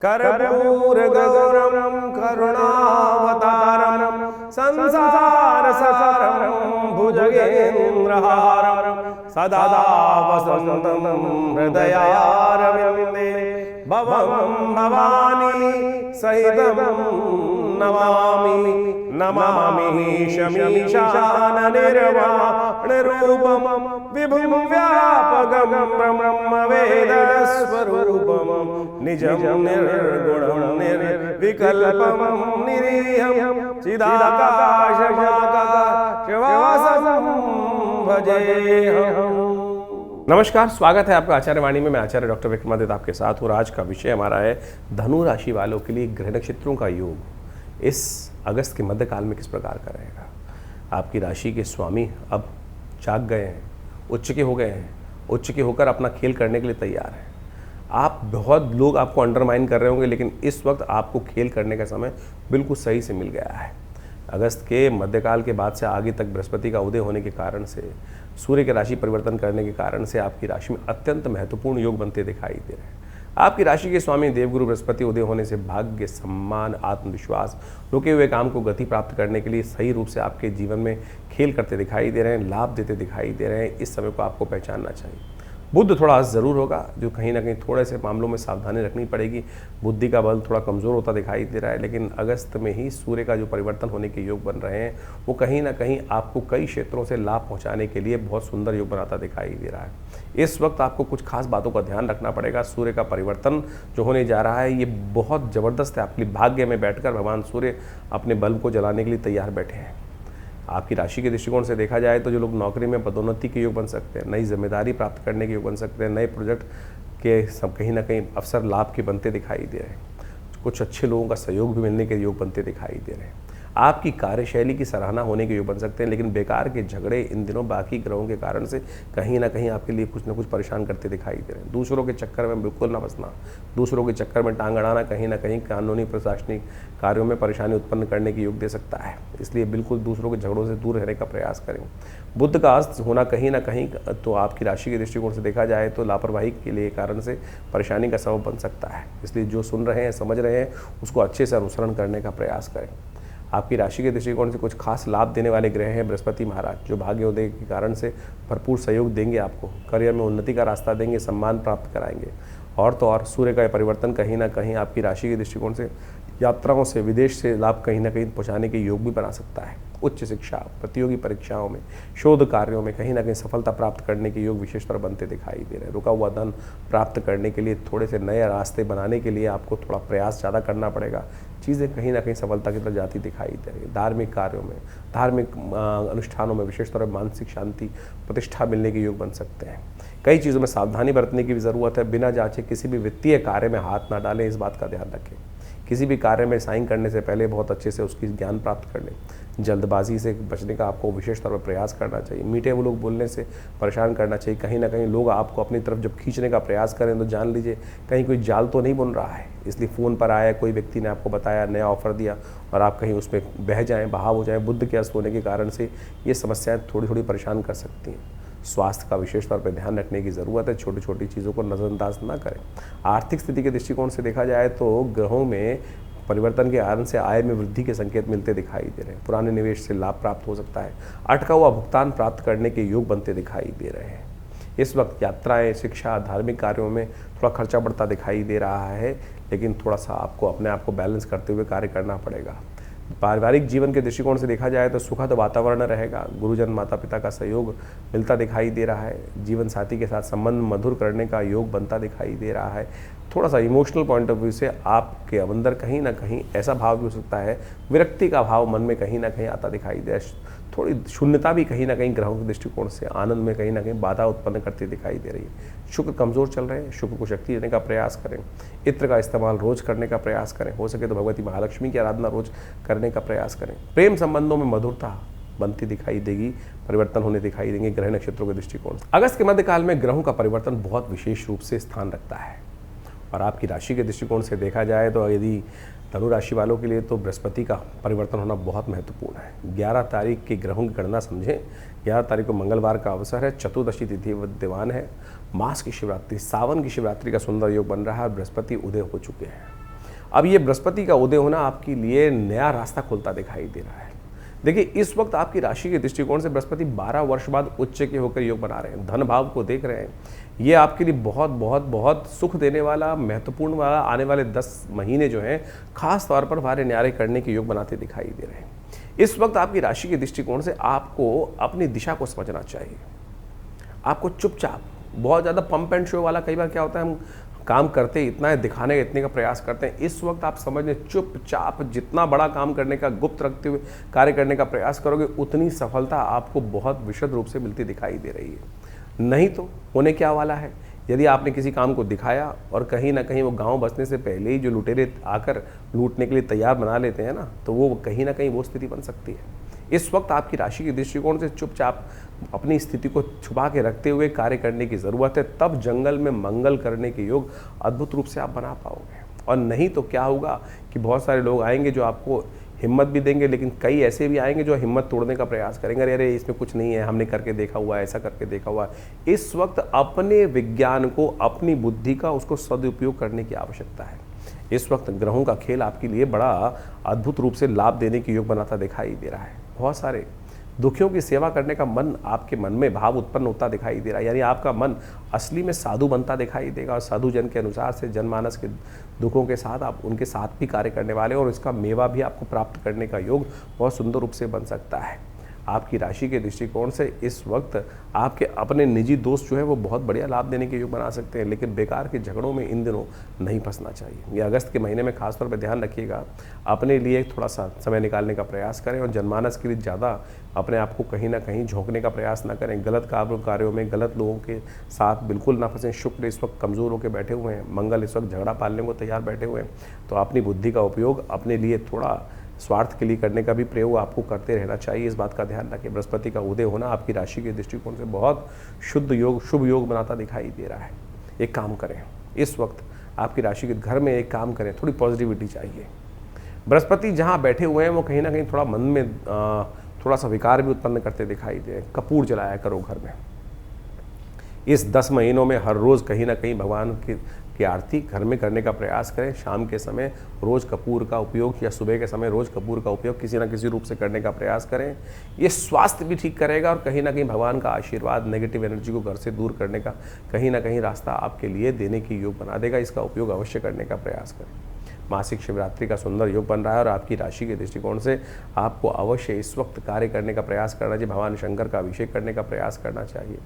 कर्पूरगौरं करुणावतारं संसारसारं भुजगेन्द्रहारं सदा वसन्तं हृदयारविन्दे भवं भवानी सहितं नमामि नमामि शमीशाननिर्वाणरूपं विभुं व्यापकं ब्रह्मवेदस्वरूपं निजं निर्गुणं निर्विकल्पं निरीहं चिदाकाशमाकाशवासं भजेऽहम्। नमस्कार, स्वागत है आपका आचार्य वाणी में। मैं आचार्य डॉक्टर विक्रमादित्य आपके साथ हूँ। आज का विषय हमारा है धनु राशि वालों के लिए ग्रह नक्षत्रों का योग इस अगस्त के मध्यकाल में किस प्रकार का रहेगा। आपकी राशि के स्वामी अब जाग गए हैं, उच्च के हो गए हैं, उच्च के होकर अपना खेल करने के लिए तैयार हैं। आप बहुत लोग आपको अंडरमाइन कर रहे होंगे, लेकिन इस वक्त आपको खेल करने का समय बिल्कुल सही से मिल गया है। अगस्त के मध्यकाल के बाद से आगे तक बृहस्पति का उदय होने के कारण से, सूर्य के राशि परिवर्तन करने के कारण से आपकी राशि में अत्यंत महत्वपूर्ण योग बनते दिखाई दे रहे हैं। आपकी राशि के स्वामी देवगुरु बृहस्पति उदय होने से भाग्य, सम्मान, आत्मविश्वास, रुके हुए काम को गति प्राप्त करने के लिए सही रूप से आपके जीवन में खेल करते दिखाई दे रहे हैं, लाभ देते दिखाई दे रहे हैं। इस समय को आपको पहचानना चाहिए। बुद्ध थोड़ा ज़रूर होगा, जो कहीं ना कहीं थोड़े से मामलों में सावधानी रखनी पड़ेगी। बुद्धि का बल थोड़ा कमज़ोर होता दिखाई दे रहा है, लेकिन अगस्त में ही सूर्य का जो परिवर्तन होने के योग बन रहे हैं वो कहीं ना कहीं आपको कई क्षेत्रों से लाभ पहुंचाने के लिए बहुत सुंदर योग बनाता दिखाई दे रहा है। इस वक्त आपको कुछ खास बातों का ध्यान रखना पड़ेगा। सूर्य का परिवर्तन जो होने जा रहा है ये बहुत ज़बरदस्त है। आपके भाग्य में बैठकर भगवान सूर्य अपने बल्ब को जलाने के लिए तैयार बैठे हैं। आपकी राशि के दृष्टिकोण से देखा जाए तो जो लोग नौकरी में पदोन्नति के योग बन सकते हैं, नई जिम्मेदारी प्राप्त करने के योग बन सकते हैं, नए प्रोजेक्ट के सब कहीं ना कहीं अवसर लाभ के बनते दिखाई दे रहे हैं। कुछ अच्छे लोगों का सहयोग भी मिलने के योग बनते दिखाई दे रहे हैं। आपकी कार्यशैली की सराहना होने के योग बन सकते हैं, लेकिन बेकार के झगड़े इन दिनों बाकी ग्रहों के कारण से कहीं ना कहीं आपके लिए कुछ ना कुछ परेशान करते दिखाई दे रहे हैं। दूसरों के चक्कर में बिल्कुल ना फंसना, दूसरों के चक्कर में टांग अड़ाना कहीं ना कहीं कानूनी प्रशासनिक कार्यों में परेशानी उत्पन्न करने के योग दे सकता है। इसलिए बिल्कुल दूसरों के झगड़ों से दूर रहने का प्रयास करें। बुध का अस्त होना कहीं ना कहीं तो आपकी राशि के दृष्टिकोण से देखा जाए तो लापरवाही के लिए कारण से परेशानी का सबब बन सकता है। इसलिए जो सुन रहे हैं, समझ रहे हैं, उसको अच्छे से अनुसरण करने का प्रयास करें। आपकी राशि के दृष्टिकोण से कुछ खास लाभ देने वाले ग्रह हैं बृहस्पति महाराज, जो भाग्योदय के कारण से भरपूर सहयोग देंगे, आपको करियर में उन्नति का रास्ता देंगे, सम्मान प्राप्त कराएंगे। और तो और सूर्य का परिवर्तन कहीं ना कहीं आपकी राशि के दृष्टिकोण से यात्राओं से, विदेश से लाभ कहीं ना कहीं पहुँचाने के योग भी बना सकता है। उच्च शिक्षा, प्रतियोगी परीक्षाओं में, शोध कार्यों में कहीं ना कहीं सफलता प्राप्त करने के योग विशेषतर बनते दिखाई दे रहे हैं। रुका हुआ धन प्राप्त करने के लिए, थोड़े से नए रास्ते बनाने के लिए आपको थोड़ा प्रयास ज़्यादा करना पड़ेगा। चीज़ें कहीं ना कहीं सफलता की तरफ जाती दिखाई दे रही है। धार्मिक कार्यों में, धार्मिक अनुष्ठानों में विशेषतर मानसिक शांति, प्रतिष्ठा मिलने के योग बन सकते हैं। कई चीज़ों में सावधानी बरतने की भी ज़रूरत है। बिना जांचे किसी भी वित्तीय कार्य में हाथ ना डालें, इस बात का ध्यान रखें। किसी भी कार्य में साइन करने से पहले बहुत अच्छे से उसकी ज्ञान प्राप्त कर लें। जल्दबाजी से बचने का आपको विशेष तौर पर प्रयास करना चाहिए। मीठे वो लोग बोलने से परेशान करना चाहिए। कहीं ना कहीं लोग आपको अपनी तरफ जब खींचने का प्रयास करें तो जान लीजिए कहीं कोई जाल तो नहीं बुन रहा है। इसलिए फ़ोन पर आया कोई व्यक्ति ने आपको बताया, नया ऑफर दिया और आप कहीं उसमें बह जाएँ, बहाव हो जाएँ। बुध के अस्त होने के कारण से ये समस्याएँ थोड़ी थोड़ी परेशान कर सकती हैं। स्वास्थ्य का विशेष तौर पर ध्यान रखने की ज़रूरत है। छोटी छोटी चीज़ों को नज़रअंदाज ना करें। आर्थिक स्थिति के दृष्टिकोण से देखा जाए तो ग्रहों में परिवर्तन के कारण से आय में वृद्धि के संकेत मिलते दिखाई दे रहे हैं। पुराने निवेश से लाभ प्राप्त हो सकता है। अटका हुआ भुगतान प्राप्त करने के योग बनते दिखाई दे रहे हैं। इस वक्त यात्राएं, शिक्षा, धार्मिक कार्यों में थोड़ा खर्चा बढ़ता दिखाई दे रहा है, लेकिन थोड़ा सा आपको अपने आप को बैलेंस करते हुए कार्य करना पड़ेगा। पारिवारिक जीवन के दृष्टिकोण से देखा जाए तो सुखद वातावरण रहेगा। गुरुजन, माता पिता का सहयोग मिलता दिखाई दे रहा है। जीवन साथी के साथ संबंध मधुर करने का योग बनता दिखाई दे रहा है। थोड़ा सा इमोशनल पॉइंट ऑफ व्यू से आपके अंदर कहीं ना कहीं ऐसा भाव भी हो सकता है, विरक्ति का भाव मन में कहीं ना कहीं आता दिखाई दे। थोड़ी शून्यता भी कहीं ना कहीं ग्रहों के दृष्टिकोण से आनंद में कहीं ना कहीं बाधा उत्पन्न करती दिखाई दे रही है। शुक्र कमज़ोर चल रहे हैं। शुक्र को शक्ति देने का प्रयास करें। इत्र का इस्तेमाल रोज़ करने का प्रयास करें। हो सके तो भगवती महालक्ष्मी की आराधना रोज़ करने का प्रयास करें। प्रेम संबंधों में मधुरता बनती दिखाई देगी, परिवर्तन होने दिखाई देंगे ग्रह नक्षत्रों के दृष्टिकोण से। अगस्त के मध्यकाल में ग्रहों का परिवर्तन बहुत विशेष रूप से स्थान रखता है। और आपकी राशि के दृष्टिकोण से देखा जाए तो यदि धनु राशि वालों के लिए तो बृहस्पति का परिवर्तन होना बहुत महत्वपूर्ण है। 11 तारीख की ग्रहों की गणना समझें। 11 तारीख को मंगलवार का अवसर है, चतुर्दशी तिथि विद्यमान है, मास की शिवरात्रि, सावन की शिवरात्रि का सुंदर योग बन रहा है और बृहस्पति उदय हो चुके हैं। अब ये बृहस्पति का उदय होना आपके लिए नया रास्ता खुलता दिखाई दे रहा है। देखिए, इस वक्त आपकी राशि के दृष्टिकोण से बृहस्पति 12 वर्ष बाद उच्च के होकर योग बना रहे हैं, धन भाव को देख रहे हैं। ये आपके लिए बहुत बहुत बहुत सुख देने वाला, महत्वपूर्ण वाला आने वाले 10 महीने जो हैं खास तौर पर भारे न्यारे करने के योग बनाते दिखाई दे रहे हैं। इस वक्त आपकी राशि के दृष्टिकोण से आपको अपनी दिशा को समझना चाहिए। आपको चुपचाप, बहुत ज़्यादा पंप एंड शो वाला, कई बार क्या होता है हम काम करते इतना है, दिखाने इतने का प्रयास करते हैं। इस वक्त आप समझ लें, चुपचाप जितना बड़ा काम करने का, गुप्त रखते हुए कार्य करने का प्रयास करोगे, उतनी सफलता आपको बहुत विशद रूप से मिलती दिखाई दे रही है। नहीं तो होने क्या वाला है, यदि आपने किसी काम को दिखाया और कहीं ना कहीं वो गांव बसने से पहले ही जो लुटेरे आकर लूटने के लिए तैयार बना लेते हैं ना, तो वो कहीं ना कहीं वो स्थिति बन सकती है। इस वक्त आपकी राशि के दृष्टिकोण से चुपचाप अपनी स्थिति को छुपा के रखते हुए कार्य करने की ज़रूरत है, तब जंगल में मंगल करने के योग अद्भुत रूप से आप बना पाओगे। और नहीं तो क्या होगा कि बहुत सारे लोग आएंगे जो आपको हिम्मत भी देंगे, लेकिन कई ऐसे भी आएंगे जो हिम्मत तोड़ने का प्रयास करेंगे। अरे इसमें कुछ नहीं है, हमने करके देखा हुआ है, ऐसा करके देखा हुआ है। इस वक्त अपने विज्ञान को, अपनी बुद्धि का, उसको सदुपयोग करने की आवश्यकता है। इस वक्त ग्रहों का खेल आपके लिए बड़ा अद्भुत रूप से लाभ देने की योग बनाता दिखाई दे रहा है। बहुत सारे दुखियों की सेवा करने का मन आपके मन में भाव उत्पन्न होता दिखाई दे रहा है, यानी आपका मन असली में साधु बनता दिखाई देगा और साधु जन के अनुसार से जनमानस के दुखों के साथ आप उनके साथ भी कार्य करने वाले, और इसका मेवा भी आपको प्राप्त करने का योग बहुत सुंदर रूप से बन सकता है। आपकी राशि के दृष्टिकोण से इस वक्त आपके अपने निजी दोस्त जो है वो बहुत बढ़िया लाभ देने के योग बना सकते हैं, लेकिन बेकार के झगड़ों में इन दिनों नहीं फंसना चाहिए। ये अगस्त के महीने में खासतौर पर ध्यान रखिएगा, अपने लिए थोड़ा सा समय निकालने का प्रयास करें और जनमानस के लिए ज़्यादा अपने आप को कहीं ना कहीं झोंकने का प्रयास ना करें। गलत कार्यों में, गलत लोगों के साथ बिल्कुल ना फंसें। शुक्र इस वक्त कमज़ोर होकर बैठे हुए हैं, मंगल इस वक्त झगड़ा पालने को तैयार बैठे हुए हैं, तो अपनी बुद्धि का उपयोग अपने लिए थोड़ा स्वार्थ के लिए करने का भी प्रयोग आपको करते रहना चाहिए। इस बात का ध्यान रखें। बृहस्पति का उदय होना आपकी राशि के दृष्टिकोण से बहुत शुद्ध योग, शुभ योग बनाता दिखाई दे रहा है। एक काम करें, इस वक्त आपकी राशि के घर में एक काम करें, थोड़ी पॉजिटिविटी चाहिए। बृहस्पति जहाँ बैठे हुए हैं वो कहीं ना कहीं थोड़ा मन में थोड़ा सा विकार भी उत्पन्न करते दिखाई दे। कपूर जलाया करो घर में। इस 10 महीनों में हर रोज़ कहीं ना कहीं भगवान की आरती घर में करने का प्रयास करें। शाम के समय रोज़ कपूर का उपयोग या सुबह के समय रोज़ कपूर का उपयोग किसी न किसी रूप से करने का प्रयास करें। ये स्वास्थ्य भी ठीक करेगा और कहीं ना कहीं भगवान का आशीर्वाद, नेगेटिव एनर्जी को घर से दूर करने का कहीं ना कहीं रास्ता आपके लिए देने की योग बना देगा। इसका उपयोग अवश्य करने का प्रयास करें। मासिक शिवरात्रि का सुंदर योग बन रहा है और आपकी राशि के दृष्टिकोण से आपको अवश्य इस वक्त कार्य करने का प्रयास करना चाहिए। भगवान शंकर का अभिषेक करने का प्रयास करना चाहिए।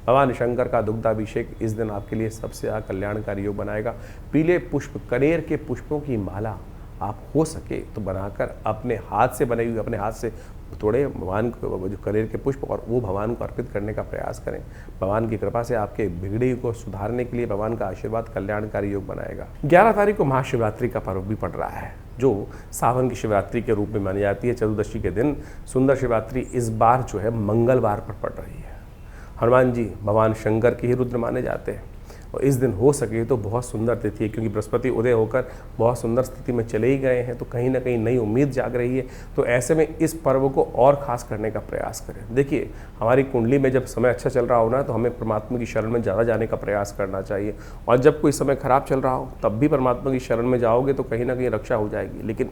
भगवान शंकर का दुग्धाभिषेक इस दिन आपके लिए सबसे ज़्यादा कल्याणकारी योग बनाएगा। पीले पुष्प, कनेर के पुष्पों की माला आप हो सके तो बनाकर अपने हाथ से बनाई हुई, अपने हाथ से तोड़े भगवान को, जो कनेर के पुष्प, और वो भगवान को अर्पित करने का प्रयास करें। भगवान की कृपा से आपके बिगड़े को सुधारने के लिए भगवान का आशीर्वाद कल्याणकारी योग बनाएगा। 11 तारीख को महाशिवरात्रि का पर्व भी पड़ रहा है, जो सावन की शिवरात्रि के रूप में मानी जाती है। चतुर्दशी के दिन सुंदर शिवरात्रि इस बार जो है मंगलवार पर पड़ रही है। हनुमान जी भगवान शंकर के ही रुद्र माने जाते हैं और इस दिन हो सके तो बहुत सुंदर तिथि है, क्योंकि बृहस्पति उदय होकर बहुत सुंदर स्थिति में चले ही गए हैं, तो कहीं ना कहीं नई उम्मीद जाग रही है। तो ऐसे में इस पर्व को और खास करने का प्रयास करें। देखिए, हमारी कुंडली में जब समय अच्छा चल रहा हो ना, तो हमें परमात्मा की शरण में ज़्यादा जाने का प्रयास करना चाहिए, और जब कोई समय खराब चल रहा हो तब भी परमात्मा की शरण में जाओगे तो कहीं ना कहीं रक्षा हो जाएगी। लेकिन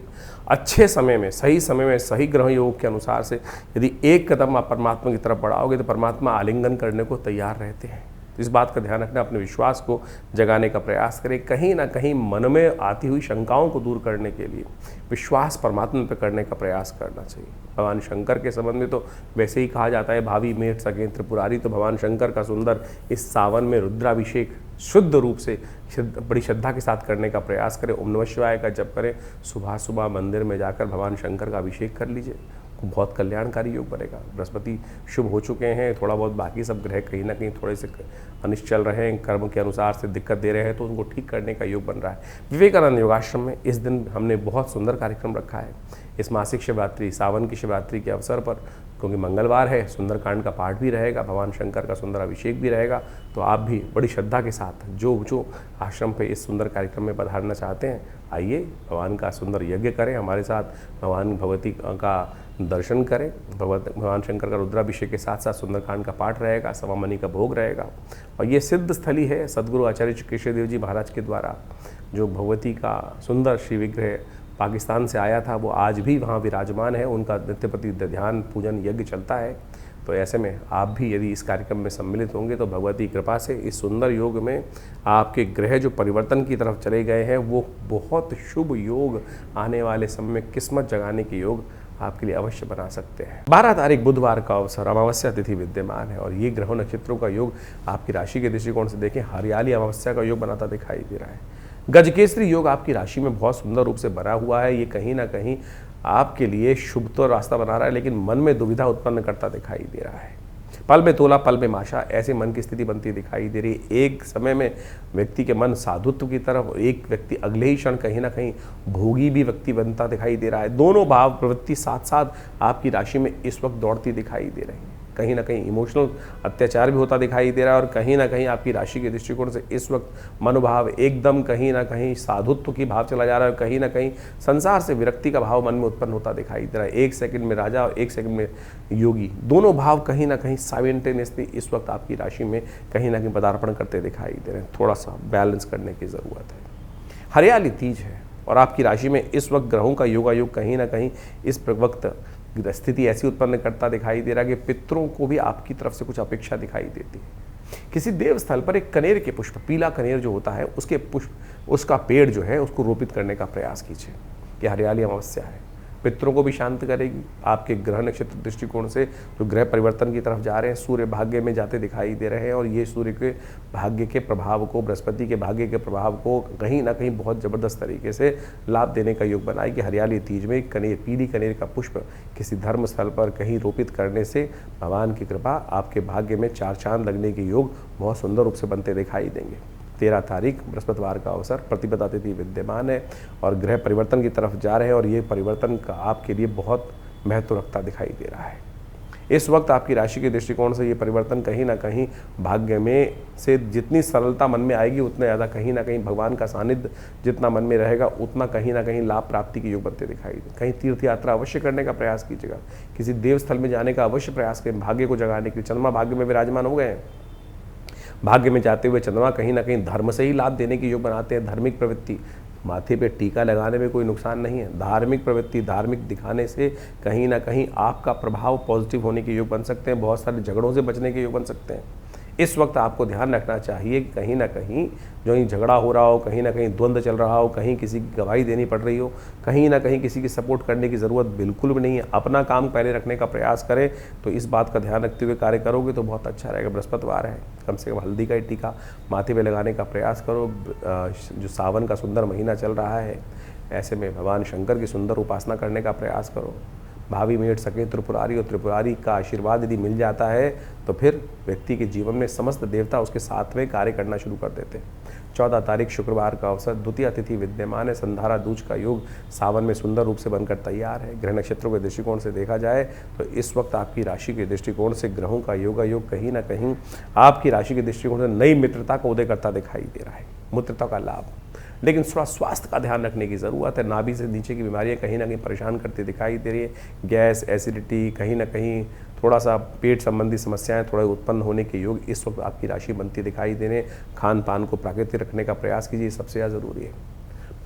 अच्छे समय में, सही ग्रह योग के अनुसार से यदि एक कदम आप परमात्मा की तरफ बढ़ाओगे तो परमात्मा आलिंगन करने को तैयार रहते हैं। इस बात का ध्यान रखना, अपने विश्वास को जगाने का प्रयास करें। कहीं ना कहीं मन में आती हुई शंकाओं को दूर करने के लिए विश्वास परमात्मा पर करने का प्रयास करना चाहिए। भगवान शंकर के संबंध में तो वैसे ही कहा जाता है, भावी मेट सके त्रिपुरारी। तो भगवान शंकर का सुंदर इस सावन में रुद्राभिषेक शुद्ध रूप से बड़ी श्रद्धा के साथ करने का प्रयास करें। ओम नमः शिवाय का जप करें। सुबह सुबह मंदिर में जाकर भगवान शंकर का अभिषेक कर लीजिए, बहुत कल्याणकारी योग बनेगा। बृहस्पति शुभ हो चुके हैं, थोड़ा बहुत बाकी सब ग्रह कहीं ना कहीं थोड़े से अनिष्ट चल रहे हैं, कर्म के अनुसार से दिक्कत दे रहे हैं, तो उनको ठीक करने का योग बन रहा है। विवेकानंद योगाश्रम में इस दिन हमने बहुत सुंदर कार्यक्रम रखा है। इस मासिक शिवरात्रि, सावन की शिवरात्रि के अवसर पर, क्योंकि मंगलवार है, सुंदरकांड का पाठ भी रहेगा, भगवान शंकर का सुंदर अभिषेक भी रहेगा। तो आप भी बड़ी श्रद्धा के साथ जो आश्रम पे इस सुंदर कार्यक्रम में पधारना चाहते हैं, आइए भगवान का सुंदर यज्ञ करें, हमारे साथ भगवान भगवती का दर्शन करें। भगवान शंकर का रुद्राभिषेक के साथ साथ सुंदरकांड का पाठ रहेगा, सवामनी का भोग रहेगा। और ये सिद्ध स्थली है सदगुरु आचार्य कृष्णदेव जी महाराज के द्वारा जो भगवती का सुंदर श्री विग्रह पाकिस्तान से आया था वो आज भी वहाँ विराजमान है। उनका नित्य प्रति ध्यान पूजन यज्ञ चलता है। तो ऐसे में आप भी यदि इस कार्यक्रम में सम्मिलित होंगे तो भगवती कृपा से इस सुंदर योग में आपके ग्रह जो परिवर्तन की तरफ चले गए हैं वो बहुत शुभ योग आने वाले समय में किस्मत जगाने के योग आपके लिए अवश्य बना सकते हैं। 12 तारीख बुधवार का अवसर, अमावस्या तिथि विद्यमान है और ये ग्रहों नक्षत्रों का योग आपकी राशि के दृष्टिकोण से देखें हरियाली अमावस्या का योग बनाता दिखाई दे रहा है। गजकेसरी योग आपकी राशि में बहुत सुंदर रूप से बना हुआ है। ये कहीं ना कहीं आपके लिए शुभ तो रास्ता बना रहा है लेकिन मन में दुविधा उत्पन्न करता दिखाई दे रहा है। पल में तोला पल में माशा, ऐसे मन की स्थिति बनती दिखाई दे रही है। एक समय में व्यक्ति के मन साधुत्व की तरफ, एक व्यक्ति अगले ही क्षण कहीं ना कहीं भोगी भी व्यक्ति बनता दिखाई दे रहा है। दोनों भाव प्रवृत्ति साथ साथ आपकी राशि में इस वक्त दौड़ती दिखाई दे रही है। कहीं ना कहीं इमोशनल अत्याचार भी होता दिखाई दे रहा है और कहीं ना कहीं आपकी राशि के दृष्टिकोण से इस वक्त मनोभाव एकदम कहीं ना कहीं साधुत्व की भाव चला जा रहा है। कहीं ना कहीं संसार से विरक्ति का भाव मन में उत्पन्न होता दिखाई दे रहा है। एक सेकंड में राजा और एक सेकंड में योगी, दोनों भाव कहीं ना कहीं साइमल्टेनियसली इस वक्त आपकी राशि में कहीं ना कहीं पदार्पण करते दिखाई दे रहे हैं। थोड़ा सा बैलेंस करने की ज़रूरत है। हरियाली तीज है और आपकी राशि में इस वक्त ग्रहों का योगायोग कहीं ना कहीं इस वक्त स्थिति ऐसी उत्पन्न करता दिखाई दे रहा है कि पितरों को भी आपकी तरफ से कुछ अपेक्षा दिखाई देती है। किसी देव स्थल पर एक कनेर के पुष्प, पीला कनेर जो होता है उसके पुष्प, उसका पेड़ जो है उसको रोपित करने का प्रयास कीजिए। कि हरियाली अमावस्या है, पितरों को भी शांत करेगी। आपके ग्रह नक्षत्र दृष्टिकोण से जो ग्रह परिवर्तन की तरफ जा रहे हैं, सूर्य भाग्य में जाते दिखाई दे रहे हैं और ये सूर्य के भाग्य के प्रभाव को, बृहस्पति के भाग्य के प्रभाव को कहीं ना कहीं बहुत ज़बरदस्त तरीके से लाभ देने का योग बनाए कि हरियाली तीज में कनेर, पीली कनेर का पुष्प किसी धर्म स्थल पर कहीं रोपित करने से भगवान की कृपा आपके भाग्य में 4 चांद लगने के योग बहुत सुंदर रूप से बनते दिखाई देंगे। 13 तारीख बृहस्पतिवार का अवसर, प्रतिपदा तिथि विद्यमान है और ग्रह परिवर्तन की तरफ जा रहे हैं और ये परिवर्तन का आपके लिए बहुत महत्व रखता दिखाई दे रहा है। इस वक्त आपकी राशि के दृष्टिकोण से ये परिवर्तन कहीं ना कहीं भाग्य में से जितनी सरलता मन में आएगी उतना ज़्यादा कहीं ना कहीं भगवान का सानिध्य जितना मन में रहेगा उतना कहीं ना कहीं लाभ प्राप्ति के योग बनते दिखाई दे। कहीं तीर्थ यात्रा अवश्य करने का प्रयास कीजिएगा, किसी देव स्थल में जाने का अवश्य प्रयास करें। भाग्य को जगाने के लिए चंद्रमा भाग्य में विराजमान हो गए हैं। भाग्य में जाते हुए चंद्रमा कहीं ना कहीं धर्म से ही लाभ देने के योग बनाते हैं। धार्मिक प्रवृत्ति, माथे पे टीका लगाने में कोई नुकसान नहीं है। धार्मिक प्रवृत्ति, धार्मिक दिखाने से कहीं ना कहीं आपका प्रभाव पॉजिटिव होने के योग बन सकते हैं। बहुत सारे झगड़ों से बचने के योग बन सकते हैं। इस वक्त आपको ध्यान रखना चाहिए कि कहीं ना कहीं जो ही झगड़ा हो रहा हो, कहीं ना कहीं द्वंद्व चल रहा हो, कहीं किसी की गवाही देनी पड़ रही हो, कहीं ना कहीं किसी की सपोर्ट करने की ज़रूरत बिल्कुल भी नहीं है। अपना काम पहले रखने का प्रयास करें तो इस बात का ध्यान रखते हुए कार्य करोगे तो बहुत अच्छा रहेगा। बृहस्पतिवार है, कम से कम हल्दी का ही टीका माथे पे लगाने का प्रयास करो। जो सावन का सुंदर महीना चल रहा है, ऐसे में भगवान शंकर की सुंदर उपासना करने का प्रयास करो। भावी मेट सके त्रिपुरारी, और त्रिपुरारी का आशीर्वाद यदि मिल जाता है तो फिर व्यक्ति के जीवन में समस्त देवता उसके साथ में कार्य करना शुरू कर देते हैं। 14 तारीख शुक्रवार का अवसर, द्वितीय तिथि विद्यमान है। संधारा दूज का योग सावन में सुंदर रूप से बनकर तैयार है। ग्रह नक्षत्रों के दृष्टिकोण से देखा जाए तो इस वक्त आपकी राशि के दृष्टिकोण से ग्रहों का योग कहीं ना कहीं आपकी राशि के दृष्टिकोण से नई मित्रता का उदय करता दिखाई दे रहा है। मित्रता का लाभ, लेकिन थोड़ा स्वास्थ्य का ध्यान रखने की ज़रूरत है। नाभि से नीचे की बीमारियां कहीं ना कहीं परेशान करती दिखाई दे रही है। गैस, एसिडिटी, कहीं ना कहीं थोड़ा सा पेट संबंधी समस्याएं थोड़े उत्पन्न होने के योग इस वक्त आपकी राशि बनती दिखाई दे रहे हैं। खान पान को प्राकृतिक रखने का प्रयास कीजिए, सबसे ज़्यादा ज़रूरी है।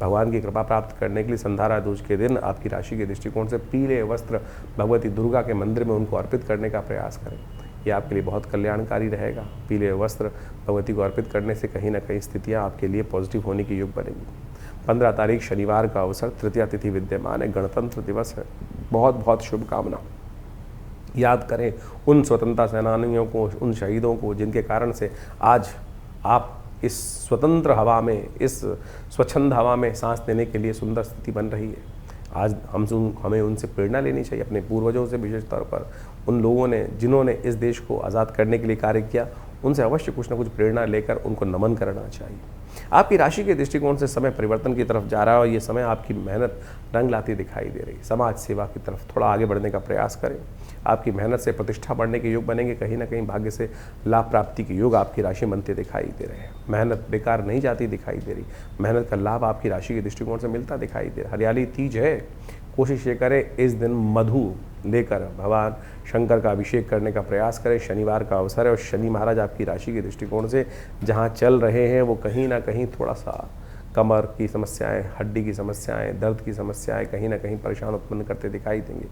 भगवान की कृपा प्राप्त करने के लिए संधारा दूज के दिन आपकी राशि के दृष्टिकोण से पीले वस्त्र भगवती दुर्गा के मंदिर में उनको अर्पित करने का प्रयास करें। ये आपके लिए बहुत कल्याणकारी रहेगा। पीले वस्त्र भगवती को अर्पित करने से कहीं ना कहीं स्थितियाँ आपके लिए पॉजिटिव होने की योग बनेगी। 15 तारीख शनिवार का अवसर, तृतीया तिथि विद्यमान है। गणतंत्र दिवस है, बहुत बहुत शुभकामना। याद करें उन स्वतंत्रता सेनानियों को, उन शहीदों को जिनके कारण से आज आप इस स्वतंत्र हवा में, इस स्वच्छंद हवा में सांस लेने के लिए सुंदर स्थिति बन रही है। आज हमें उनसे प्रेरणा लेनी चाहिए, अपने पूर्वजों से, विशेष तौर पर उन लोगों ने जिन्होंने इस देश को आज़ाद करने के लिए कार्य किया, उनसे अवश्य कुछ ना कुछ प्रेरणा लेकर उनको नमन करना चाहिए। आपकी राशि के दृष्टिकोण से समय परिवर्तन की तरफ जा रहा है और ये समय आपकी मेहनत रंग लाती दिखाई दे रही है। समाज सेवा की तरफ थोड़ा आगे बढ़ने का प्रयास करें। आपकी मेहनत से प्रतिष्ठा बढ़ने के योग बनेंगे। कहीं ना कहीं भाग्य से लाभ प्राप्ति के योग आपकी राशि बनते दिखाई दे रहे हैं। मेहनत बेकार नहीं जाती दिखाई दे रही, मेहनत का लाभ आपकी राशि के दृष्टिकोण से मिलता दिखाई दे रहा है। हरियाली तीज है, कोशिश ये करें इस दिन मधु लेकर भगवान शंकर का अभिषेक करने का प्रयास करें। शनिवार का अवसर है और शनि महाराज आपकी राशि के दृष्टिकोण से जहाँ चल रहे हैं वो कहीं ना कहीं थोड़ा सा कमर की समस्याएं, हड्डी की समस्याएं, दर्द की समस्याएं कहीं ना कहीं परेशान उत्पन्न करते दिखाई देंगे।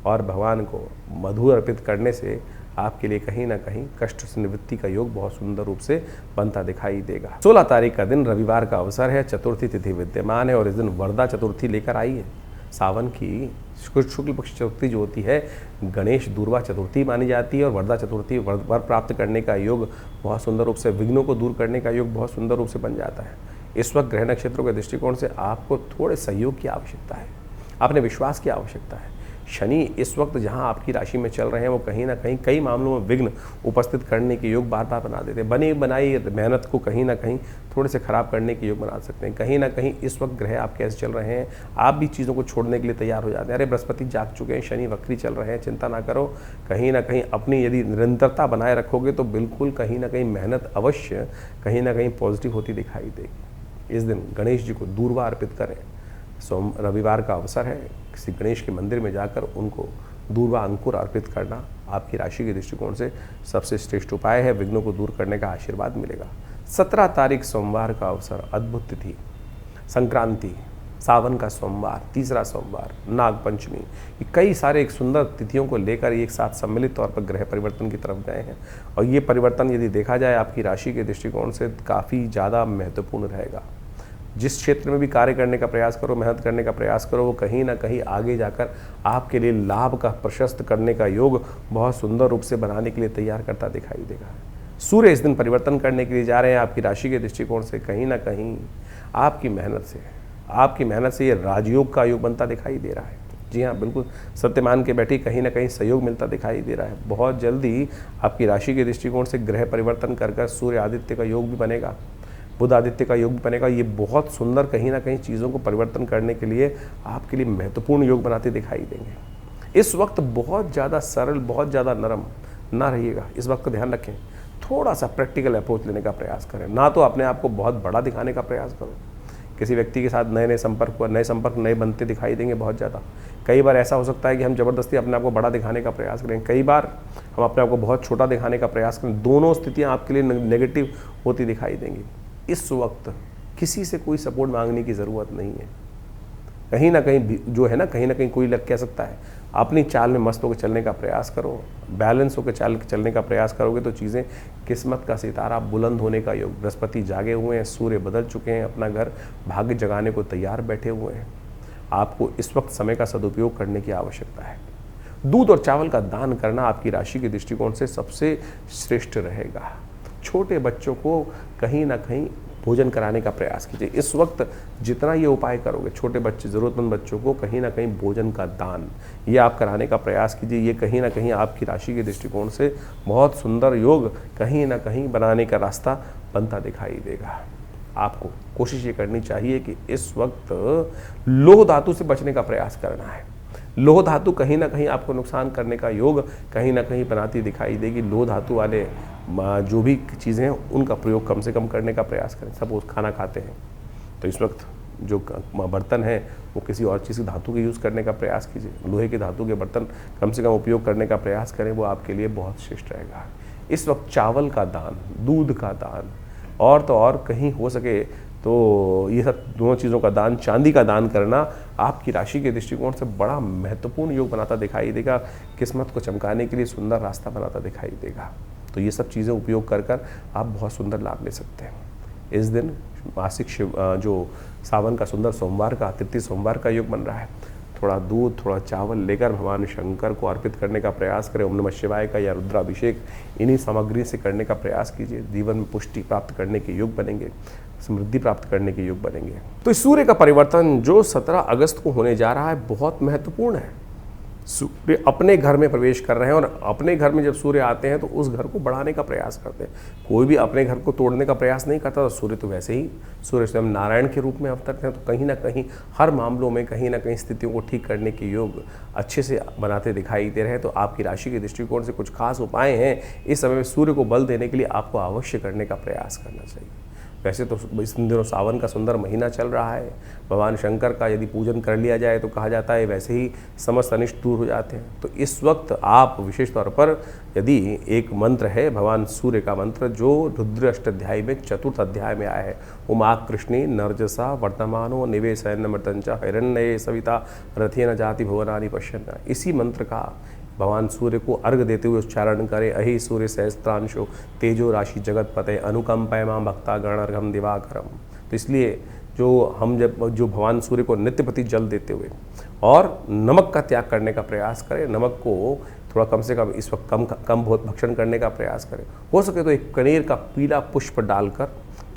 और भगवान को मधु अर्पित करने से आपके लिए कहीं ना कहीं कष्ट से निवृत्ति का योग बहुत सुंदर रूप से बनता दिखाई देगा। 16 तारीख का दिन रविवार का अवसर है, चतुर्थी तिथि विद्यमान है और इस दिन वरदा चतुर्थी लेकर आई है। सावन की शुक्ल पक्ष चतुर्थी जो होती है गणेश दूर्वा चतुर्थी मानी जाती है और वरदा चतुर्थी वर प्राप्त करने का योग बहुत सुंदर रूप से, विघ्नों को दूर करने का योग बहुत सुंदर रूप से बन जाता है। इस वक्त ग्रह नक्षत्रों के दृष्टिकोण से आपको थोड़े सहयोग की आवश्यकता है, अपने विश्वास की आवश्यकता है। शनि इस वक्त जहां आपकी राशि में चल रहे हैं वो कहीं ना कहीं कई मामलों में विघ्न उपस्थित करने के योग बार बार बना देते हैं। बनी बनाई मेहनत को कहीं ना कहीं थोड़े से खराब करने के योग बना सकते हैं। कहीं ना कहीं इस वक्त ग्रह आपके ऐसे चल रहे हैं, आप भी चीज़ों को छोड़ने के लिए तैयार हो जाते हैं। अरे बृहस्पति जाग चुके हैं, शनि वक्री चल रहे हैं, चिंता ना करो। कहीं ना कहीं अपनी यदि निरंतरता बनाए रखोगे तो बिल्कुल कहीं ना कहीं मेहनत अवश्य कहीं ना कहीं पॉजिटिव होती दिखाई देगी। इस दिन गणेश जी को दूर्वा अर्पित करें। रविवार का अवसर है, किसी गणेश के मंदिर में जाकर उनको दूर्वा अंकुर अर्पित करना आपकी राशि के दृष्टिकोण से सबसे श्रेष्ठ उपाय है। विघ्नों को दूर करने का आशीर्वाद मिलेगा। 17 तारीख सोमवार का अवसर, अद्भुत तिथि, संक्रांति, सावन का सोमवार, तीसरा सोमवार, नाग पंचमी, कई सारे एक सुंदर तिथियों को लेकर एक साथ सम्मिलित तौर पर ग्रह परिवर्तन की तरफ गए हैं। और ये परिवर्तन यदि देखा जाए आपकी राशि के दृष्टिकोण से काफ़ी ज़्यादा महत्वपूर्ण रहेगा। जिस क्षेत्र में भी कार्य करने का प्रयास करो, मेहनत करने का प्रयास करो, वो कहीं ना कहीं आगे जाकर आपके लिए लाभ का प्रशस्त करने का योग बहुत सुंदर रूप से बनाने के लिए तैयार करता दिखाई देगा। सूर्य इस दिन परिवर्तन करने के लिए जा रहे हैं आपकी राशि के दृष्टिकोण से। कहीं ना कहीं आपकी मेहनत से ये राजयोग का योग बनता दिखाई दे रहा है। जी हाँ, बिल्कुल सत्य मान के बैठी, कहीं ना कहीं सहयोग मिलता दिखाई दे रहा है। बहुत जल्दी आपकी राशि के दृष्टिकोण से ग्रह परिवर्तन कर सूर्य आदित्य का योग भी बनेगा, बुध आदित्य का योग भी बनेगा। ये बहुत सुंदर कहीं ना कहीं चीज़ों को परिवर्तन करने के लिए आपके लिए महत्वपूर्ण योग बनाते दिखाई देंगे। इस वक्त बहुत ज़्यादा सरल, बहुत ज़्यादा नरम ना रहिएगा। इस वक्त का ध्यान रखें, थोड़ा सा प्रैक्टिकल अप्रोच लेने का प्रयास करें। ना तो अपने आप को बहुत बड़ा दिखाने का प्रयास करो। किसी व्यक्ति के साथ नए संपर्क नए बनते दिखाई देंगे बहुत ज़्यादा। कई बार ऐसा हो सकता है कि हम ज़बरदस्ती अपने आप को बड़ा दिखाने का प्रयास करें, कई बार हम अपने आप को बहुत छोटा दिखाने का प्रयास करें। दोनों स्थितियाँ आपके लिए नेगेटिव होती दिखाई देंगी। इस वक्त किसी से कोई सपोर्ट मांगने की ज़रूरत नहीं है। कहीं ना कहीं जो है ना, कहीं ना कहीं कोई लग कह सकता है, अपनी चाल में मस्त होकर चलने का प्रयास करो, बैलेंस होकर चलने का प्रयास करोगे तो चीज़ें, किस्मत का सितारा बुलंद होने का योग। बृहस्पति जागे हुए हैं, सूर्य बदल चुके हैं, अपना घर भाग्य जगाने को तैयार बैठे हुए हैं। आपको इस वक्त समय का सदुपयोग करने की आवश्यकता है। दूध और चावल का दान करना आपकी राशि के दृष्टिकोण से सबसे श्रेष्ठ रहेगा। छोटे बच्चों को कहीं ना कहीं भोजन कराने का प्रयास कीजिए। इस वक्त जितना ये उपाय करोगे, छोटे बच्चे, ज़रूरतमंद बच्चों को कहीं ना कहीं भोजन का दान ये आप कराने का प्रयास कीजिए। ये कहीं ना कहीं आपकी राशि के दृष्टिकोण से बहुत सुंदर योग कहीं ना कहीं बनाने का रास्ता बनता दिखाई देगा। आपको कोशिश ये करनी चाहिए कि इस वक्त लोह धातु से बचने का प्रयास करना है। लोह धातु कहीं ना कहीं आपको नुकसान करने का योग कहीं ना कहीं बनाती दिखाई देगी। लोह धातु वाले जो भी चीज़ें हैं उनका प्रयोग कम से कम करने का प्रयास करें। सपोज खाना खाते हैं तो इस वक्त जो बर्तन है वो किसी और चीज़ की धातु के यूज़ करने का प्रयास कीजिए। लोहे के धातु के बर्तन कम से कम उपयोग करने का प्रयास करें, वो आपके लिए बहुत श्रेष्ठ रहेगा। इस वक्त चावल का दान, दूध का दान और तो और कहीं हो सके तो ये सब दोनों चीज़ों का दान, चांदी का दान करना आपकी राशि के दृष्टिकोण से बड़ा महत्वपूर्ण योग बनाता दिखाई देगा। किस्मत को चमकाने के लिए सुंदर रास्ता बनाता दिखाई देगा। तो ये सब चीज़ें उपयोग कर आप बहुत सुंदर लाभ ले सकते हैं। इस दिन मासिक जो सावन का सुंदर सोमवार का, तृतीय सोमवार का योग बन रहा है। थोड़ा दूध, थोड़ा चावल लेकर भगवान शंकर को अर्पित करने का प्रयास करें। ओम नमः शिवाय का या रुद्राभिषेक इन्हीं सामग्री से करने का प्रयास कीजिए। जीवन में पुष्टि प्राप्त करने के योग बनेंगे, समृद्धि प्राप्त करने के योग बनेंगे। तो इस सूर्य का परिवर्तन जो 17 अगस्त को होने जा रहा है बहुत महत्वपूर्ण है। सूर्य अपने घर में प्रवेश कर रहे हैं और अपने घर में जब सूर्य आते हैं तो उस घर को बढ़ाने का प्रयास करते हैं। कोई भी अपने घर को तोड़ने का प्रयास नहीं करता। तो सूर्य तो वैसे ही, सूर्य स्वयं नारायण के रूप में अवतरते हैं। तो कहीं ना कहीं हर मामलों में कहीं ना कहीं स्थितियों को ठीक करने के योग अच्छे से बनाते दिखाई दे रहे हैं। तो आपकी राशि के दृष्टिकोण से कुछ खास उपाय हैं इस समय में सूर्य को बल देने के लिए आपको अवश्य करने का प्रयास करना चाहिए। वैसे तो इस दिनों सावन का सुंदर महीना चल रहा है, भगवान शंकर का यदि पूजन कर लिया जाए तो कहा जाता है वैसे ही समस्त अनिष्ट दूर हो जाते हैं। तो इस वक्त आप विशेष तौर पर यदि एक मंत्र है भगवान सूर्य का मंत्र जो रुद्र अष्टाध्यायी में चतुर्थ अध्याय में आया है, उमा कृष्णी नर्जसा वर्तमानो निवेशयन मृतंचा हिरण्ये सविता रथेन जाति भुवनानि पश्यन्, इसी मंत्र का भगवान सूर्य को अर्घ देते हुए उच्चारण करें। अहि सूर्य सहस्त्रांशो तेजो राशि जगतपते अनुकंपय मां भक्ता गणर्घम दिवाकरम। तो इसलिए जो भगवान सूर्य को नित्यपति जल देते हुए और नमक का त्याग करने का प्रयास करें, नमक को थोड़ा कम से कम इस वक्त कम बहुत भक्षण करने का प्रयास करें। हो सके तो एक कनेर का पीला पुष्प डालकर,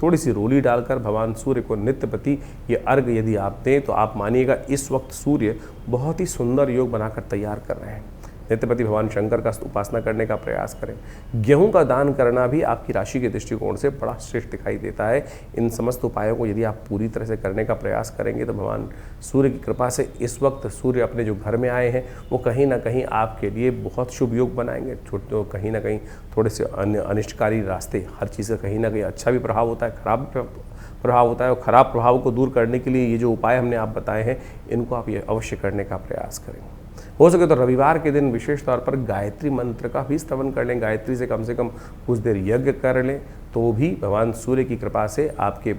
थोड़ी सी रोली डालकर भगवान सूर्य को नित्यपति ये अर्घ यदि आप दें तो आप मानिएगा इस वक्त सूर्य बहुत ही सुंदर योग बनाकर तैयार कर रहे हैं। नित्यपति भगवान शंकर का उपासना करने का प्रयास करें। गेहूं का दान करना भी आपकी राशि के दृष्टिकोण से बड़ा श्रेष्ठ दिखाई देता है। इन समस्त उपायों को यदि आप पूरी तरह से करने का प्रयास करेंगे तो भगवान सूर्य की कृपा से इस वक्त सूर्य अपने जो घर में आए हैं वो कहीं ना कहीं आपके लिए बहुत शुभ योग बनाएंगे। छोटे कहीं ना कहीं थोड़े से अनिष्टकारी रास्ते, हर चीज़ का कहीं ना कहीं अच्छा भी प्रभाव होता है, खराब प्रभाव होता है, और ख़राब प्रभाव को दूर करने के लिए ये जो उपाय हमने आप बताए हैं इनको आप ये अवश्य करने का प्रयास करें। हो सके तो रविवार के दिन विशेष तौर पर गायत्री मंत्र का भी स्तवन कर लें, गायत्री से कम कुछ देर यज्ञ कर लें, तो भी भगवान सूर्य की कृपा से आपके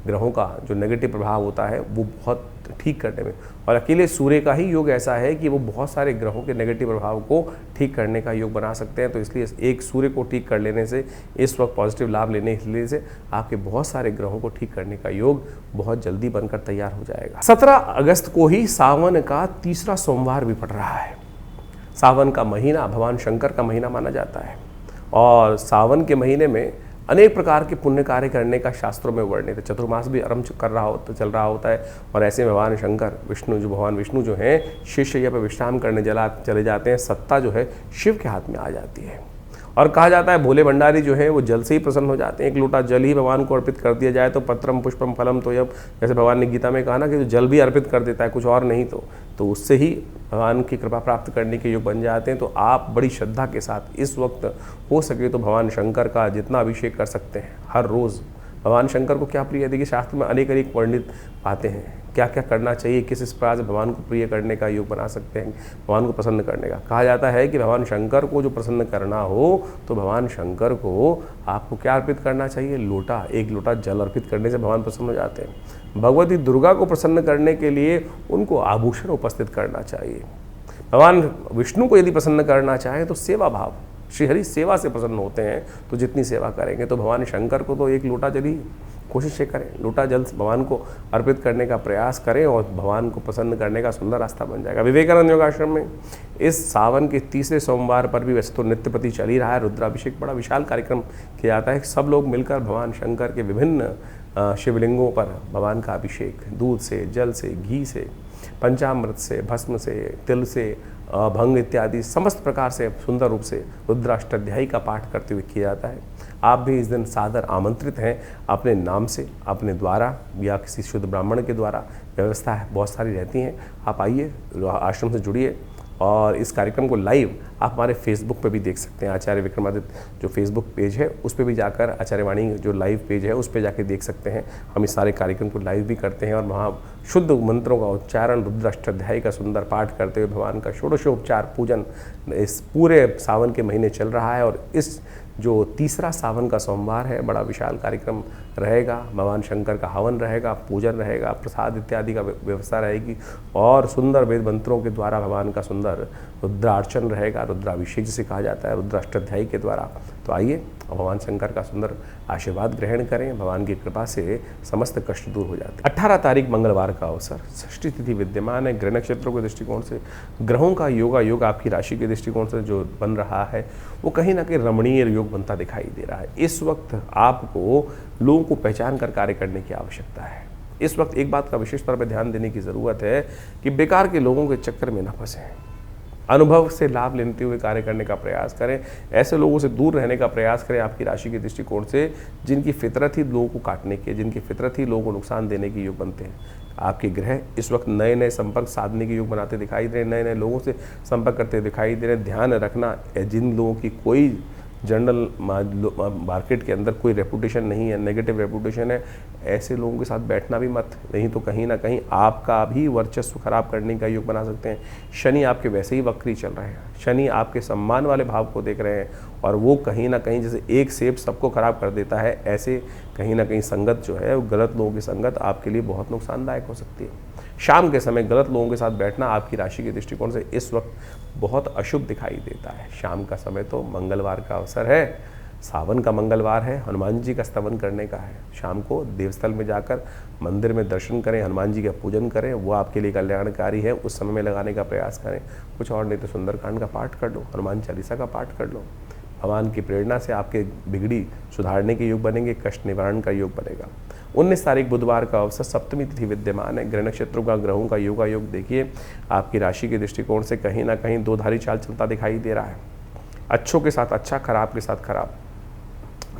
ग्रहों का जो नेगेटिव प्रभाव होता है वो बहुत ठीक करने में, और अकेले सूर्य का ही योग ऐसा है कि वो बहुत सारे ग्रहों के नेगेटिव प्रभाव को ठीक करने का योग बना सकते हैं। तो इसलिए एक सूर्य को ठीक कर लेने से, इस वक्त पॉजिटिव लाभ लेने से आपके बहुत सारे ग्रहों को ठीक करने का योग बहुत जल्दी बनकर तैयार हो जाएगा। 17 अगस्त को ही सावन का तीसरा सोमवार भी पड़ रहा है। सावन का महीना भगवान शंकर का महीना माना जाता है, और सावन के महीने में अनेक प्रकार के पुण्य कार्य करने का शास्त्रों में वर्णित है। चतुर्मास भी आरंभ चल रहा होता है, और ऐसे में भगवान शंकर भगवान विष्णु जो हैं शीर्षशय्या पर विश्राम करने चले जाते हैं। सत्ता जो है शिव के हाथ में आ जाती है, और कहा जाता है भोले भंडारी जो है वो जल से ही प्रसन्न हो जाते हैं। एक लोटा जल ही भगवान को अर्पित कर दिया जाए तो पत्रम पुष्पम फलम तोयम, जैसे भगवान ने गीता में कहा ना कि जो जल भी अर्पित कर देता है, कुछ और नहीं तो उससे ही भगवान की कृपा प्राप्त करने के योग बन जाते हैं। तो आप बड़ी श्रद्धा के साथ इस वक्त हो सके तो भगवान शंकर का जितना अभिषेक कर सकते हैं हर रोज़। भगवान शंकर को क्या प्रिय है, देखिए शास्त्र में अनेक वर्णित पाते हैं क्या क्या करना चाहिए, किस प्रकार से भगवान को प्रिय करने का योग बना सकते हैं, भगवान को प्रसन्न करने का। कहा जाता है कि भगवान शंकर को जो प्रसन्न करना हो तो भगवान शंकर को आपको क्या अर्पित करना चाहिए, एक लोटा जल अर्पित करने से भगवान प्रसन्न हो जाते हैं। भगवती दुर्गा को प्रसन्न करने के लिए उनको आभूषण उपस्थित करना चाहिए। भगवान विष्णु को यदि प्रसन्न करना चाहें तो सेवा भाव, श्रीहरि सेवा से प्रसन्न होते हैं, तो जितनी सेवा करेंगे तो भगवान शंकर को तो एक लोटा जल ही कोशिश ये करें, लोटा जल भगवान को अर्पित करने का प्रयास करें, और भगवान को प्रसन्न करने का सुंदर रास्ता बन जाएगा। विवेकानंद योगाश्रम में इस सावन के तीसरे सोमवार पर भी वैसे तो नित्यपति चल ही रहा है, रुद्राभिषेक बड़ा विशाल कार्यक्रम किया जाता है। सब लोग मिलकर भगवान शंकर के विभिन्न शिवलिंगों पर भगवान का अभिषेक दूध से, जल से, घी से, पंचामृत से, भस्म से, तिल से, भंग इत्यादि समस्त प्रकार से सुंदर रूप से रुद्राष्टाध्यायी का पाठ करते हुए किया जाता है। आप भी इस दिन सादर आमंत्रित हैं, अपने नाम से, अपने द्वारा या किसी शुद्ध ब्राह्मण के द्वारा, व्यवस्था है बहुत सारी रहती हैं। आप आइए, आश्रम से जुड़िए, और इस कार्यक्रम को लाइव आप हमारे फेसबुक पे भी देख सकते हैं। आचार्य विक्रमादित्य जो फेसबुक पेज है उस पे भी जाकर, आचार्यवाणी जो लाइव पेज है उस पे जाके देख सकते हैं। हम इस सारे कार्यक्रम को लाइव भी करते हैं, और वहाँ शुद्ध मंत्रों का उच्चारण, रुद्राष्टाध्यायी का सुंदर पाठ करते हुए भगवान का षोडशोपचार पूजन इस पूरे सावन के महीने चल रहा है। और इस जो तीसरा सावन का सोमवार है बड़ा विशाल कार्यक्रम रहेगा। भगवान शंकर का हवन रहेगा, पूजन रहेगा, प्रसाद इत्यादि का व्यवस्था रहेगी, और सुंदर वेद मंत्रों के द्वारा भगवान का सुंदर रुद्रार्चन रहेगा, रुद्राभिषेक जिसे कहा जाता है रुद्राष्टाध्यायी के द्वारा। तो आइए भगवान शंकर का सुंदर आशीर्वाद ग्रहण करें, भगवान की कृपा से समस्त कष्ट दूर हो जाते हैं। 18 तारीख मंगलवार का अवसर, षष्ठी तिथि विद्यमान है। ग्रह नक्षत्रों के दृष्टिकोण से ग्रहों का योग आपकी राशि के दृष्टिकोण से जो बन रहा है वो कहीं ना कहीं रमणीय योग बनता दिखाई दे रहा है। इस वक्त आपको लोगों को पहचान कर कार्य करने की आवश्यकता है। इस वक्त एक बात का विशेष तौर पर ध्यान देने की ज़रूरत है कि बेकार के लोगों के चक्कर में न फंसें, अनुभव से लाभ लेते हुए कार्य करने का प्रयास करें। ऐसे लोगों से दूर रहने का प्रयास करें आपकी राशि के दृष्टिकोण से, जिनकी फितरत ही लोगों को काटने की, जिनकी फितरत ही लोगों को नुकसान देने के योग बनते हैं। आपके ग्रह इस वक्त नए नए संपर्क साधने के योग बनाते दिखाई दे रहे हैं, नए नए लोगों से संपर्क करते दिखाई दे रहे हैं। ध्यान रखना, जिन लोगों की कोई जनरल मार्केट के अंदर कोई रेपुटेशन नहीं है, नेगेटिव रेपुटेशन है, ऐसे लोगों के साथ बैठना भी मत, नहीं तो कहीं ना कहीं आपका भी वर्चस्व खराब करने का योग बना सकते हैं। शनि आपके वैसे ही वक्री चल रहे हैं, शनि आपके सम्मान वाले भाव को देख रहे हैं और वो कहीं ना कहीं जैसे एक सेब सबको खराब कर देता है, ऐसे कहीं ना कहीं संगत जो है, वो गलत लोगों की संगत आपके लिए बहुत नुकसानदायक हो सकती है। शाम के समय गलत लोगों के साथ बैठना आपकी राशि के दृष्टिकोण से इस वक्त बहुत अशुभ दिखाई देता है। शाम का समय तो मंगलवार का अवसर है, सावन का मंगलवार है, हनुमान जी का स्तवन करने का है। शाम को देवस्थल में जाकर मंदिर में दर्शन करें, हनुमान जी का पूजन करें, वो आपके लिए कल्याणकारी है। उस समय में लगाने का प्रयास करें। कुछ और नहीं तो सुंदरकांड का पाठ कर लो, हनुमान चालीसा का पाठ कर लो। भगवान की प्रेरणा से आपके बिगड़ी सुधारने के योग बनेंगे, कष्ट निवारण का योग बनेगा। 19 तारीख बुधवार का अवसर, सप्तमी तिथि विद्यमान है। ग्रह नक्षत्रों का ग्रहों का योगा योग देखिए, आपकी राशि के दृष्टिकोण से कहीं ना कहीं दो धारी चाल चलता दिखाई दे रहा है। अच्छों के साथ अच्छा, खराब के साथ खराब।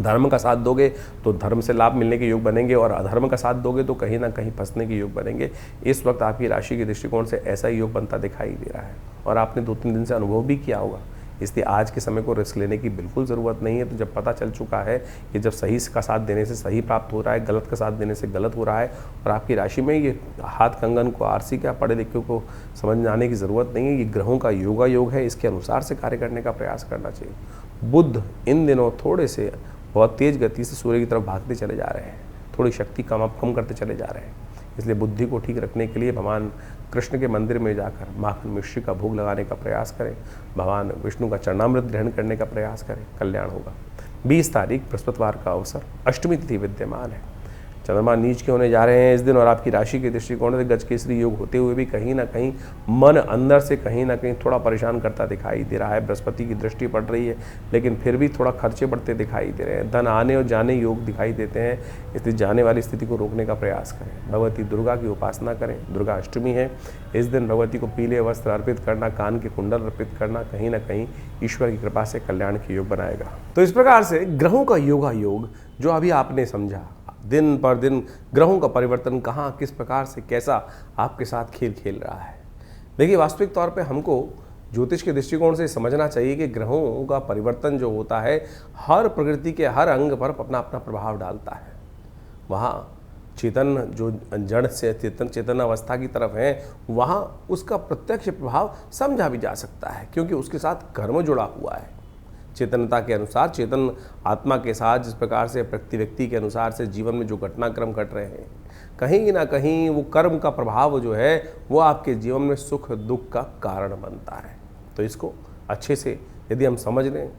धर्म का साथ दोगे तो धर्म से लाभ मिलने के योग बनेंगे और अधर्म का साथ दोगे तो कहीं ना कहीं फंसने के योग बनेंगे। इस वक्त आपकी राशि के दृष्टिकोण से ऐसा ही योग बनता दिखाई दे रहा है और आपने 2-3 दिन से अनुभव भी किया होगा। इसलिए आज के समय को रिस्क लेने की बिल्कुल ज़रूरत नहीं है। तो जब पता चल चुका है कि जब सही का साथ देने से सही प्राप्त हो रहा है, गलत का साथ देने से गलत हो रहा है और आपकी राशि में ये हाथ कंगन को, आरसी का, पढ़े लिखे को समझ आने की ज़रूरत नहीं है। ये ग्रहों का योगा योग है, इसके अनुसार से कार्य करने का प्रयास करना चाहिए। बुध इन दिनों थोड़े से बहुत तेज़ गति से सूर्य की तरफ भागते चले जा रहे हैं, थोड़ी शक्ति कम करते चले जा रहे हैं। इसलिए बुद्धि को ठीक रखने के लिए भगवान कृष्ण के मंदिर में जाकर माखन मिश्री का भोग लगाने का प्रयास करें, भगवान विष्णु का चरणामृत ग्रहण करने का प्रयास करें, कल्याण होगा। 20 तारीख बृहस्पतिवार का अवसर, अष्टमी तिथि विद्यमान है। चंद्रमा नीच के होने जा रहे हैं इस दिन और आपकी राशि के दृष्टिकोण से गजकेसरी योग होते हुए भी कहीं ना कहीं मन अंदर से कहीं ना कहीं थोड़ा परेशान करता दिखाई दे रहा है। बृहस्पति की दृष्टि पड़ रही है लेकिन फिर भी थोड़ा खर्चे बढ़ते दिखाई दे रहे हैं। धन आने और जाने योग दिखाई देते हैं, इसलिए जाने वाली स्थिति को रोकने का प्रयास करें। भगवती दुर्गा की उपासना करें, दुर्गा अष्टमी है। इस दिन भगवती को पीले वस्त्र अर्पित करना, कान के कुंडल अर्पित करना कहीं ना कहीं ईश्वर की कृपा से कल्याण के योग बनाएगा। तो इस प्रकार से ग्रहों का योगा योग जो अभी आपने समझा, दिन पर दिन ग्रहों का परिवर्तन कहाँ, किस प्रकार से, कैसा आपके साथ खेल खेल रहा है। देखिए, वास्तविक तौर पे हमको ज्योतिष के दृष्टिकोण से समझना चाहिए कि ग्रहों का परिवर्तन जो होता है हर प्रकृति के हर अंग पर अपना अपना प्रभाव डालता है। वहाँ चेतन जो जड़ से चेतन अवस्था की तरफ है, वहाँ उसका प्रत्यक्ष प्रभाव समझा भी जा सकता है क्योंकि उसके साथ कर्म जुड़ा हुआ है। चेतनता के अनुसार, चेतन आत्मा के साथ जिस प्रकार से प्रति व्यक्ति के अनुसार से जीवन में जो घटनाक्रम घट रहे हैं, कहीं ना कहीं वो कर्म का प्रभाव जो है वो आपके जीवन में सुख दुख का कारण बनता है। तो इसको अच्छे से यदि हम समझ लें,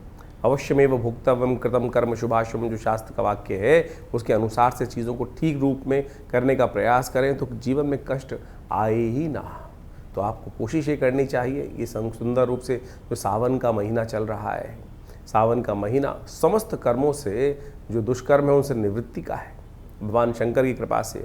अवश्यमेव भुक्तव्यम कृतम कर्म शुभाशुभम, जो शास्त्र का वाक्य है उसके अनुसार से चीज़ों को ठीक रूप में करने का प्रयास करें तो जीवन में कष्ट आए ही ना। तो आपको कोशिश ये करनी चाहिए। ये सुंदर रूप से जो सावन का महीना चल रहा है, सावन का महीना समस्त कर्मों से, जो दुष्कर्म है उनसे निवृत्ति का है। भगवान शंकर की कृपा से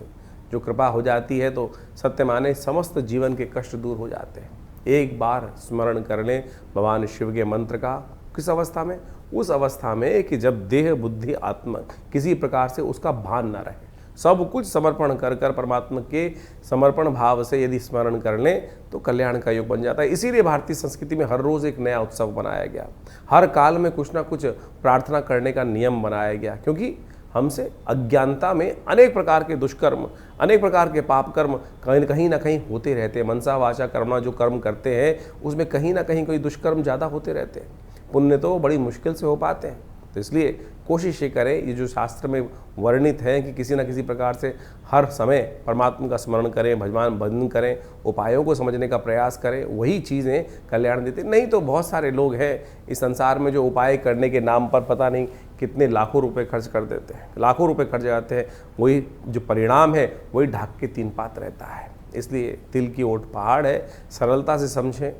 जो कृपा हो जाती है तो सत्य माने समस्त जीवन के कष्ट दूर हो जाते हैं। एक बार स्मरण कर लें भगवान शिव के मंत्र का। किस अवस्था में? उस अवस्था में कि जब देह बुद्धि आत्मा किसी प्रकार से उसका भान न रहे, सब कुछ समर्पण कर कर परमात्मा के समर्पण भाव से यदि स्मरण कर लें तो कल्याण का योग बन जाता है। इसीलिए भारतीय संस्कृति में हर रोज़ एक नया उत्सव बनाया गया, हर काल में कुछ ना कुछ प्रार्थना करने का नियम बनाया गया, क्योंकि हमसे अज्ञानता में अनेक प्रकार के दुष्कर्म, अनेक प्रकार के पाप कर्म कहीं ना कहीं होते रहते हैं। मनसा वाचा कर्मणा जो कर्म करते हैं उसमें कहीं ना कहीं कोई दुष्कर्म ज़्यादा होते रहते हैं, पुण्य तो बड़ी मुश्किल से हो पाते हैं। तो इसलिए कोशिश ये करें, ये जो शास्त्र में वर्णित है कि किसी न किसी प्रकार से हर समय परमात्मा का स्मरण करें, भजन करें, उपायों को समझने का प्रयास करें, वही चीज़ें कल्याण देते। नहीं तो बहुत सारे लोग हैं इस संसार में जो उपाय करने के नाम पर पता नहीं कितने लाखों रुपए खर्च कर देते हैं, लाखों रुपए खर्च जाते हैं, वही जो परिणाम है वही ढाक के 3 पात रहता है। इसलिए तिल की ओट पहाड़ है, सरलता से समझें,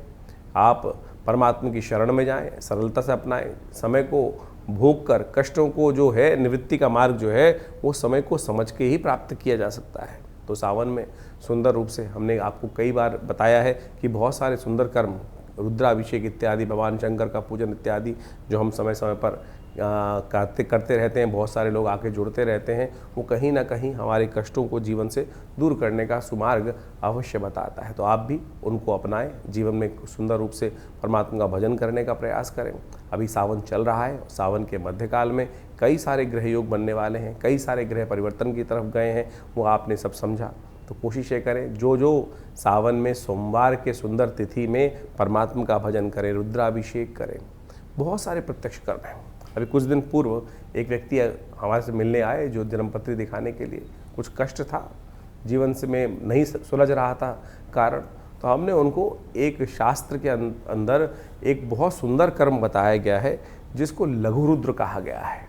आप परमात्मा की शरण में जाएं, सरलता से अपनाएं, समय को भोग कर कष्टों को जो है निवृत्ति का मार्ग जो है वो समय को समझ के ही प्राप्त किया जा सकता है। तो सावन में सुंदर रूप से हमने आपको कई बार बताया है कि बहुत सारे सुंदर कर्म, रुद्राभिषेक इत्यादि, भगवान शंकर का पूजन इत्यादि जो हम समय समय पर करते रहते हैं, बहुत सारे लोग आके जुड़ते रहते हैं, वो कहीं ना कहीं हमारे कष्टों को जीवन से दूर करने का सुमार्ग अवश्य बताता है। तो आप भी उनको अपनाएं, जीवन में सुंदर रूप से परमात्मा का भजन करने का प्रयास करें। अभी सावन चल रहा है, सावन के मध्यकाल में कई सारे ग्रह योग बनने वाले हैं, कई सारे ग्रह परिवर्तन की तरफ गए हैं, वो आपने सब समझा। तो कोशिश ये करें, जो सावन में सोमवार के सुंदर तिथि में परमात्मा का भजन करें, रुद्राभिषेक करें, बहुत सारे प्रत्यक्ष कर्म हैं। अभी कुछ दिन पूर्व एक व्यक्ति हमारे से मिलने आए जो जन्मपत्री दिखाने के लिए, कुछ कष्ट था जीवन से, में नहीं सुलझ रहा था कारण, तो हमने उनको एक शास्त्र के अंदर एक बहुत सुंदर कर्म बताया गया है जिसको लघु रुद्र कहा गया है।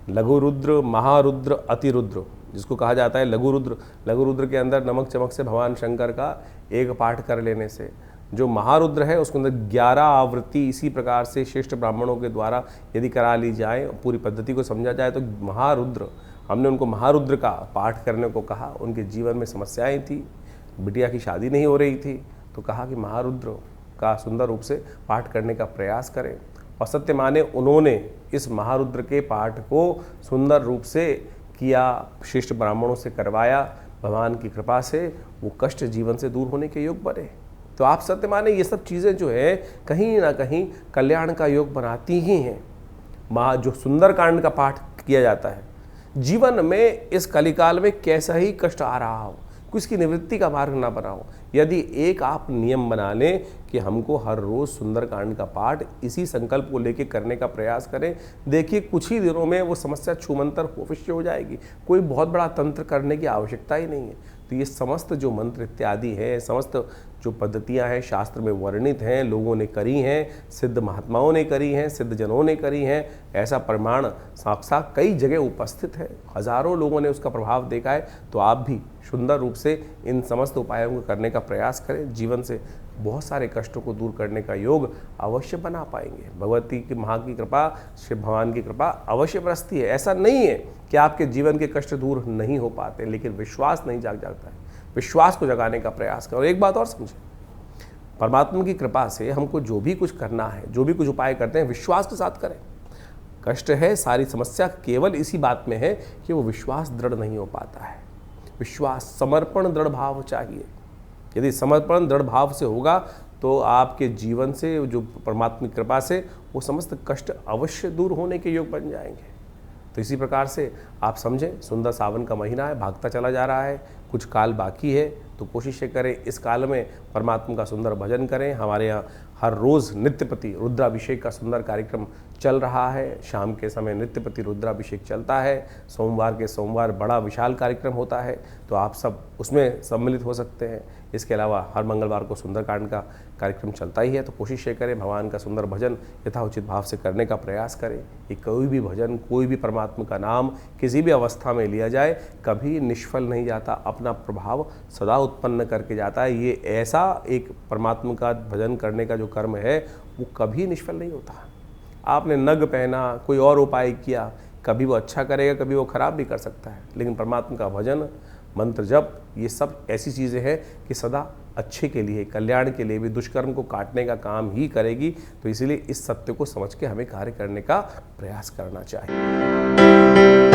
लघु रुद्र, महारुद्र, अतिरुद्र जिसको कहा जाता है लघु रुद्र। लघु रुद्र के अंदर नमक चमक से भगवान शंकर का एक पाठ कर लेने से, जो महारुद्र है उसके अंदर 11 आवृत्ति इसी प्रकार से श्रेष्ठ ब्राह्मणों के द्वारा यदि करा ली जाए, पूरी पद्धति को समझा जाए, तो महारुद्र, हमने उनको महारुद्र का पाठ करने को कहा। उनके जीवन में समस्याएं थी, बिटिया की शादी नहीं हो रही थी, तो कहा कि महारुद्र का सुंदर रूप से पाठ करने का प्रयास करें। और सत्य माने उन्होंने इस महारुद्र के पाठ को सुंदर रूप से किया, श्रेष्ठ ब्राह्मणों से करवाया, भगवान की कृपा से वो कष्ट जीवन से दूर होने के योग बने। तो आप सत्य माने ये सब चीज़ें जो है कहीं ना कहीं कल्याण का योग बनाती ही हैं। जो सुंदर कांड का पाठ किया जाता है, जीवन में इस कलिकाल में कैसा ही कष्ट आ रहा हो, उसकी निवृत्ति का मार्ग ना बनाओ। यदि एक आप नियम बना लें कि हमको हर रोज़ सुंदरकांड का पाठ इसी संकल्प को लेकर करने का प्रयास करें, देखिए कुछ ही दिनों में वो समस्या छूमंतर अवश्य हो जाएगी। कोई बहुत बड़ा तंत्र करने की आवश्यकता ही नहीं है। तो ये समस्त जो मंत्र इत्यादि है, समस्त जो पद्धतियां हैं शास्त्र में वर्णित हैं, लोगों ने करी हैं, सिद्ध महात्माओं ने करी हैं, सिद्ध जनों ने करी हैं, ऐसा प्रमाण साक्षात कई जगह उपस्थित है, हजारों लोगों ने उसका प्रभाव देखा है। तो आप भी सुंदर रूप से इन समस्त उपायों को करने का प्रयास करें, जीवन से बहुत सारे कष्टों को दूर करने का योग अवश्य बना पाएंगे। भगवती की माँ की कृपा, शिव भगवान की कृपा अवश्य बरसती है। ऐसा नहीं है कि आपके जीवन के कष्ट दूर नहीं हो पाते, लेकिन विश्वास नहीं जाग जाता है। विश्वास को जगाने का प्रयास करें। और एक बात और समझें, परमात्मा की कृपा से हमको जो भी कुछ करना है, जो भी कुछ उपाय करते हैं, विश्वास के साथ करें। कष्ट है, सारी समस्या केवल इसी बात में है कि वो विश्वास दृढ़ नहीं हो पाता है। विश्वास, समर्पण, दृढ़ भाव चाहिए। यदि समर्पण दृढ़ भाव से होगा तो आपके जीवन से, जो परमात्मा की कृपा से, वो समस्त कष्ट अवश्य दूर होने के योग बन जाएंगे। तो इसी प्रकार से आप समझें, सुंदर सावन का महीना है, भागता चला जा रहा है, कुछ काल बाकी है, तो कोशिश करें इस काल में परमात्मा का सुंदर भजन करें। हमारे यहाँ हर रोज़ नित्यपति रुद्राभिषेक का सुंदर कार्यक्रम चल रहा है। शाम के समय नित्यपति रुद्राभिषेक चलता है। सोमवार के सोमवार बड़ा विशाल कार्यक्रम होता है, तो आप सब उसमें सम्मिलित हो सकते हैं। इसके अलावा हर मंगलवार को सुंदरकांड का कार्यक्रम चलता ही है। तो कोशिश ये करें भगवान का सुंदर भजन यथाउचित भाव से करने का प्रयास करें। कि कोई भी भजन, कोई भी परमात्मा का नाम किसी भी अवस्था में लिया जाए, कभी निष्फल नहीं जाता, अपना प्रभाव सदा उत्पन्न करके जाता है। ये ऐसा एक परमात्मा का भजन करने का जो कर्म है, वो कभी निष्फल नहीं होता। आपने नग पहना, कोई और उपाय किया, कभी वो अच्छा करेगा, कभी वो खराब भी कर सकता है, लेकिन परमात्मा का भजन, मंत्र जप, ये सब ऐसी चीज़ें हैं कि सदा अच्छे के लिए, कल्याण के लिए भी, दुष्कर्म को काटने का काम ही करेगी। तो इसीलिए इस सत्य को समझ के हमें कार्य करने का प्रयास करना चाहिए।